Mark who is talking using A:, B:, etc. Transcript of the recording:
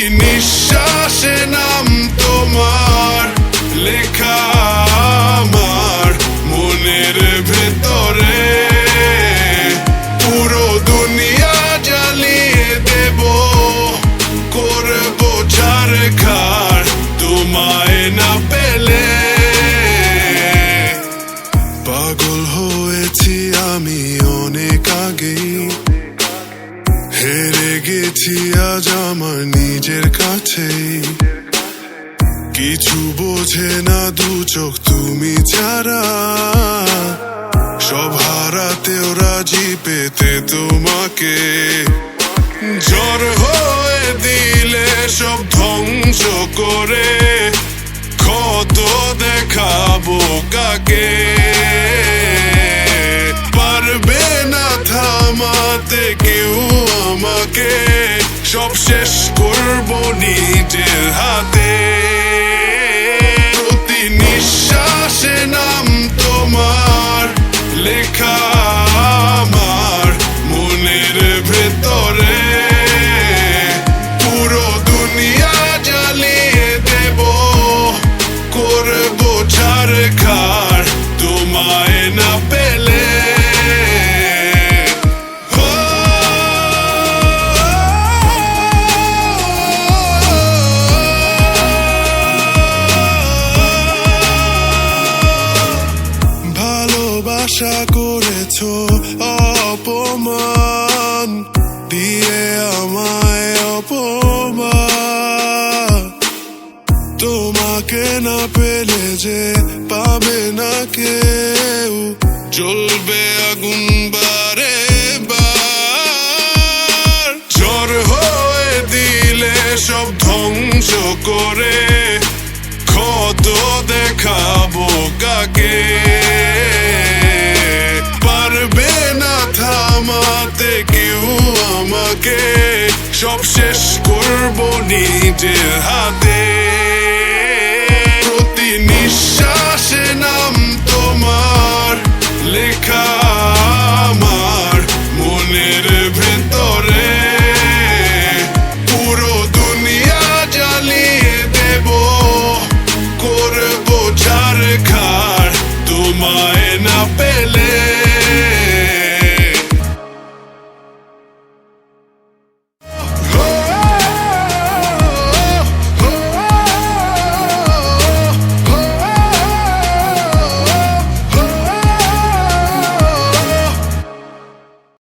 A: প্রতি নিঃশ্বাসে নাম তোমার লেখা আমার মনের ভেতরে। পুরো দুনিয়া জ্বালিয়ে দেব, করবো ছারখার তোমায় না পেলে। পাগল হয়েছি আমি অনেক আগেই, হেরে গেছি আজ আমার নিজের কাছেই। কিছু বোঝে না দু চোখ তুমি ছাড়া, সব হারাতেও রাজি পেতে তোমাকে। ঝড় হয়ে দিলে সব ধ্বংস করে, ক্ষত দেখাবো কাকে। পারবে না থামাতে কেউ আমাকে, সব শেষ করবো নিজের হাতে। প্রতি নিঃশ্বাসে নাম তোমার লেখা আমার মনের ভেতরে। পুরো দুনিয়া জ্বালিয়ে দেব, করবো ছারখার তোমায় না পেলে। ভালোবাসা করেছো অপমান দিয়ে আমায় অপমান। তোমাকে না পেলে যে পাবে না কেউ, জ্বলবে আগুন বারে বার। ঝড় হয়ে দিলে সব ধ্বংস করে, ক্ষত দেখাবো কাকে। পারবে না থামাতে কেউ আমাকে, সব শেষ করবো নিজের হাতে।